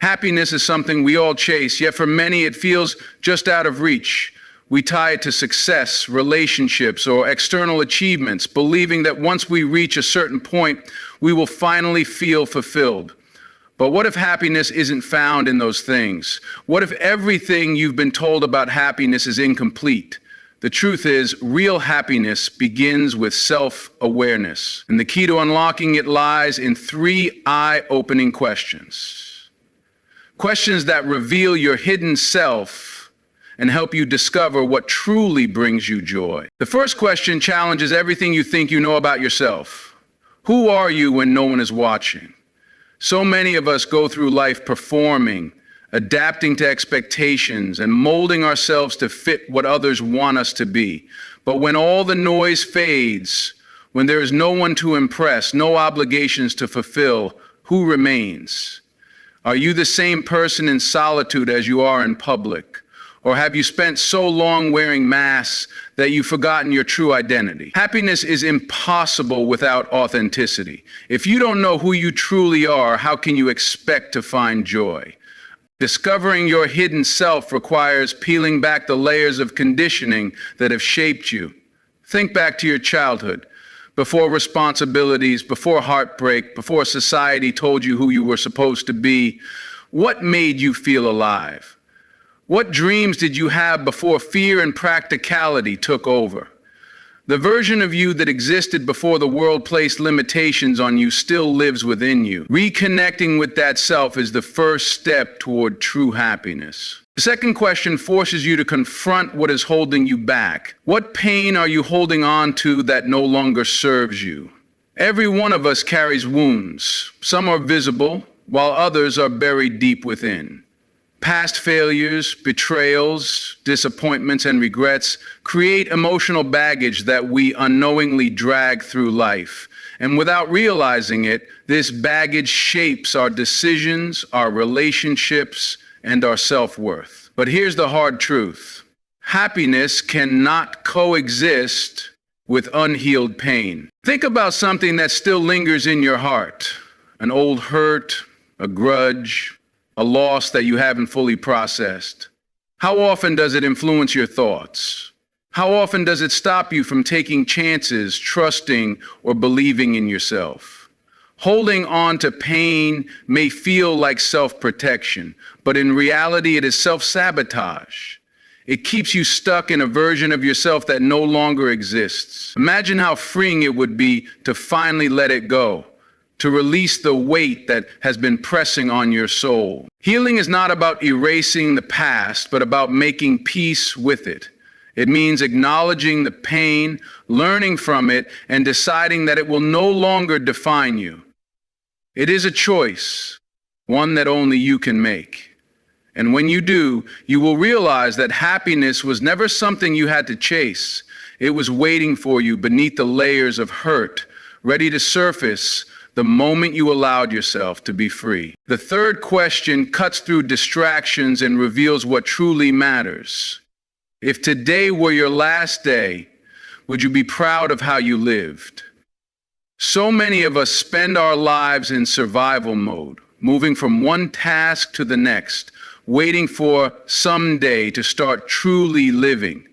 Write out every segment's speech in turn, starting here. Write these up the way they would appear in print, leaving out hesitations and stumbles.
Happiness is something we all chase, yet for many it feels just out of reach. We tie it to success, relationships, or external achievements, believing that once we reach a certain point, we will finally feel fulfilled. But what if happiness isn't found in those things? What if everything you've been told about happiness is incomplete? The truth is, real happiness begins with self-awareness. And the key to unlocking it lies in three eye-opening questions. Questions that reveal your hidden self and help you discover what truly brings you joy. The first question challenges everything you think you know about yourself. Who are you when no one is watching? So many of us go through life performing, adapting to expectations, and molding ourselves to fit what others want us to be. But when all the noise fades, when there is no one to impress, no obligations to fulfill, who remains? Are you the same person in solitude as you are in public? Or have you spent so long wearing masks that you've forgotten your true identity? Happiness is impossible without authenticity. If you don't know who you truly are, how can you expect to find joy? Discovering your hidden self requires peeling back the layers of conditioning that have shaped you. Think back to your childhood, before responsibilities, before heartbreak, before society told you who you were supposed to be. What made you feel alive? What dreams did you have before fear and practicality took over? The version of you that existed before the world placed limitations on you still lives within you. Reconnecting with that self is the first step toward true happiness. The second question forces you to confront what is holding you back. What pain are you holding on to that no longer serves you? Every one of us carries wounds. Some are visible, while others are buried deep within. Past failures, betrayals, disappointments, and regrets create emotional baggage that we unknowingly drag through life. And without realizing it, this baggage shapes our decisions, our relationships, and our self-worth. But here's the hard truth. Happiness cannot coexist with unhealed pain. Think about something that still lingers in your heart. An old hurt, a grudge, a loss that you haven't fully processed. How often does it influence your thoughts? How often does it stop you from taking chances, trusting, or believing in yourself? Holding on to pain may feel like self-protection, but in reality it is self-sabotage. It keeps you stuck in a version of yourself that no longer exists. Imagine how freeing it would be to finally let it go, to release the weight that has been pressing on your soul. Healing is not about erasing the past, but about making peace with it. It means acknowledging the pain, learning from it, and deciding that it will no longer define you. It is a choice, one that only you can make. And when you do, you will realize that happiness was never something you had to chase. It was waiting for you beneath the layers of hurt, ready to surface the moment you allowed yourself to be free. The third question cuts through distractions and reveals what truly matters. If today were your last day, would you be proud of how you lived? So many of us spend our lives in survival mode, moving from one task to the next, waiting for someday to start truly living.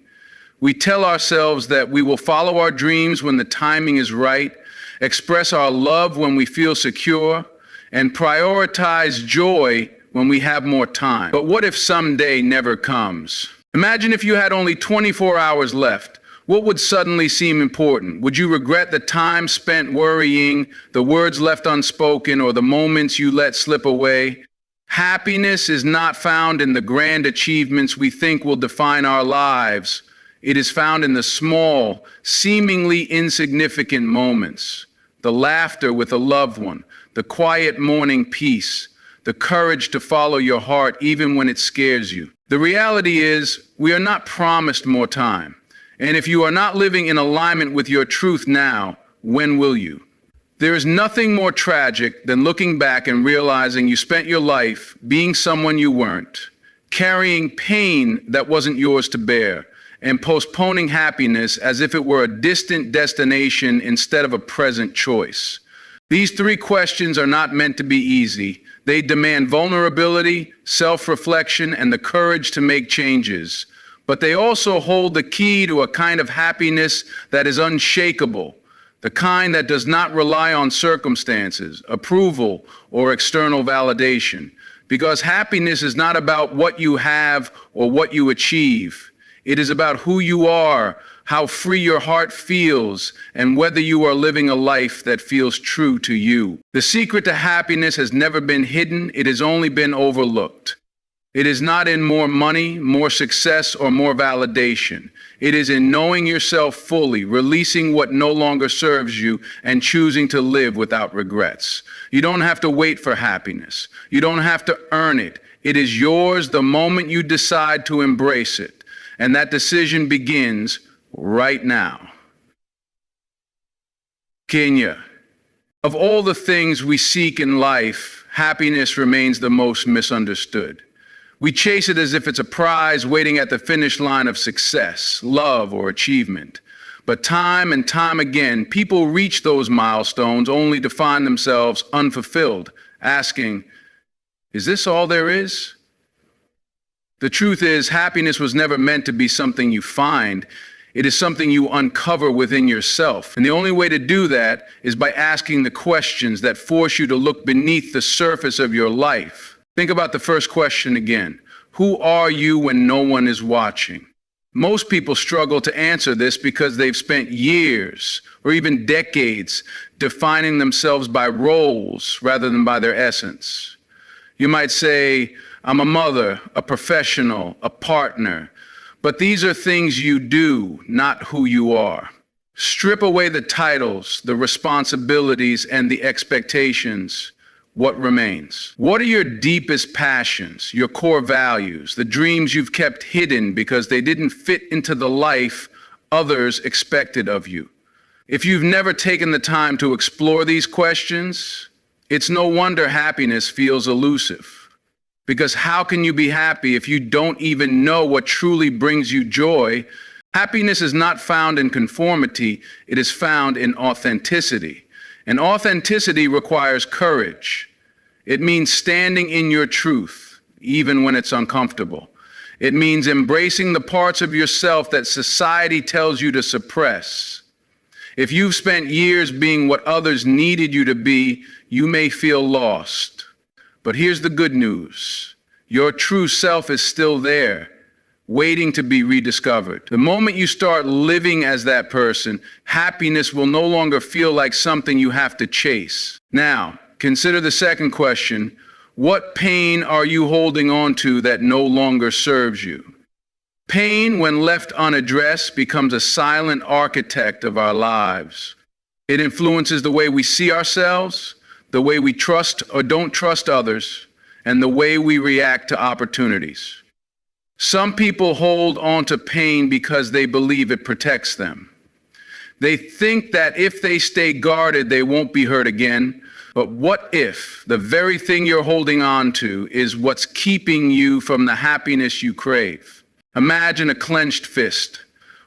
We tell ourselves that we will follow our dreams when the timing is right, express our love when we feel secure, and prioritize joy when we have more time. But what if someday never comes? Imagine if you had only 24 hours left. What would suddenly seem important? Would you regret the time spent worrying, the words left unspoken, or the moments you let slip away? Happiness is not found in the grand achievements we think will define our lives. It is found in the small, seemingly insignificant moments. The laughter with a loved one, the quiet morning peace, the courage to follow your heart even when it scares you. The reality is, we are not promised more time. And if you are not living in alignment with your truth now, when will you? There is nothing more tragic than looking back and realizing you spent your life being someone you weren't, carrying pain that wasn't yours to bear, and postponing happiness as if it were a distant destination instead of a present choice. These three questions are not meant to be easy. They demand vulnerability, self-reflection, and the courage to make changes. But they also hold the key to a kind of happiness that is unshakable, the kind that does not rely on circumstances, approval, or external validation. Because happiness is not about what you have or what you achieve. It is about who you are, how free your heart feels, and whether you are living a life that feels true to you. The secret to happiness has never been hidden, it has only been overlooked. It is not in more money, more success, or more validation. It is in knowing yourself fully, releasing what no longer serves you, and choosing to live without regrets. You don't have to wait for happiness. You don't have to earn it. It is yours the moment you decide to embrace it. And that decision begins right now. Kenya. Of all the things we seek in life, happiness remains the most misunderstood. We chase it as if it's a prize waiting at the finish line of success, love, or achievement. But time and time again, people reach those milestones only to find themselves unfulfilled, asking, is this all there is? The truth is, happiness was never meant to be something you find. It is something you uncover within yourself. And the only way to do that is by asking the questions that force you to look beneath the surface of your life. Think about the first question again. Who are you when no one is watching? Most people struggle to answer this because they've spent years or even decades defining themselves by roles rather than by their essence. You might say, I'm a mother, a professional, a partner, but these are things you do, not who you are. Strip away the titles, the responsibilities, and the expectations. What remains? What are your deepest passions, your core values, the dreams you've kept hidden because they didn't fit into the life others expected of you? If you've never taken the time to explore these questions, it's no wonder happiness feels elusive. Because how can you be happy if you don't even know what truly brings you joy? Happiness is not found in conformity, it is found in authenticity. And authenticity requires courage. It means standing in your truth, even when it's uncomfortable. It means embracing the parts of yourself that society tells you to suppress. If you've spent years being what others needed you to be, you may feel lost. But here's the good news. Your true self is still there, waiting to be rediscovered. The moment you start living as that person, happiness will no longer feel like something you have to chase. Now, consider the second question. What pain are you holding on to that no longer serves you? Pain, when left unaddressed, becomes a silent architect of our lives. It influences the way we see ourselves, the way we trust or don't trust others, and the way we react to opportunities. Some people hold on to pain because they believe it protects them. They think that if they stay guarded, they won't be hurt again. But what if the very thing you're holding on to is what's keeping you from the happiness you crave? Imagine a clenched fist.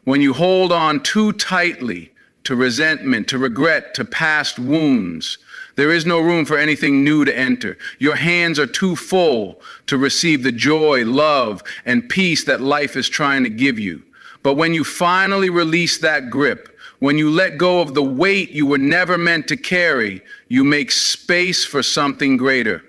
When you hold on too tightly to resentment, to regret, to past wounds, there is no room for anything new to enter. Your hands are too full to receive the joy, love, and peace that life is trying to give you. But when you finally release that grip, when you let go of the weight you were never meant to carry, you make space for something greater.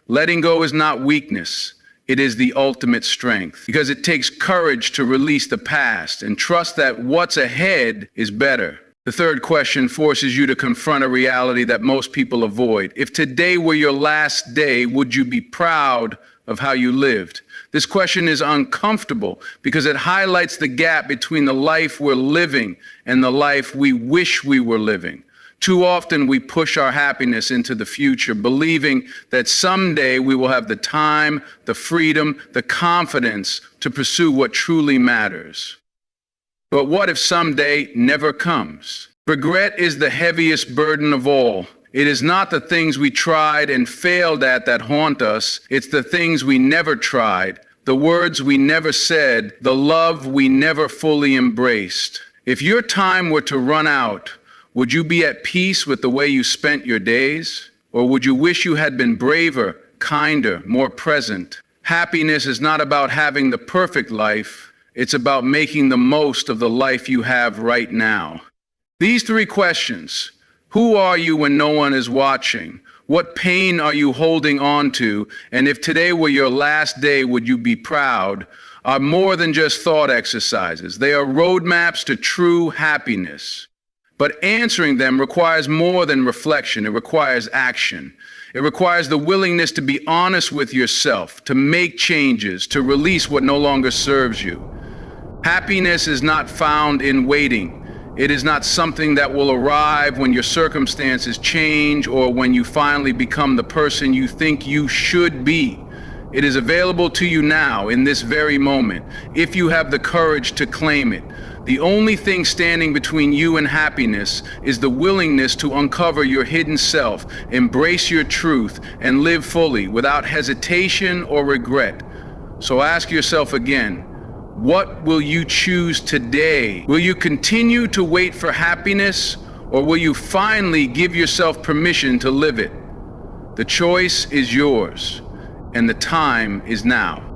Letting go is not weakness. It is the ultimate strength, because it takes courage to release the past and trust that what's ahead is better. The third question forces you to confront a reality that most people avoid. If today were your last day, would you be proud of how you lived? This question is uncomfortable because it highlights the gap between the life we're living and the life we wish we were living. Too often we push our happiness into the future, believing that someday we will have the time, the freedom, the confidence to pursue what truly matters. But what if someday never comes? Regret is the heaviest burden of all. It is not the things we tried and failed at that haunt us. It's the things we never tried, the words we never said, the love we never fully embraced. If your time were to run out, Would you be at peace with the way you spent your days? Or would you wish you had been braver, kinder, more present? Happiness is not about having the perfect life. It's about making the most of the life you have right now. These three questions: who are you when no one is watching? What pain are you holding on to? And if today were your last day, would you be proud? Are more than just thought exercises. They are roadmaps to true happiness. But answering them requires more than reflection. It requires action. It requires the willingness to be honest with yourself, to make changes, to release what no longer serves you. Happiness is not found in waiting. It is not something that will arrive when your circumstances change or when you finally become the person you think you should be. It is available to you now, in this very moment, if you have the courage to claim it. The only thing standing between you and happiness is the willingness to uncover your hidden self, embrace your truth, and live fully without hesitation or regret. So ask yourself again, what will you choose today? Will you continue to wait for happiness, or will you finally give yourself permission to live it? The choice is yours, and the time is now.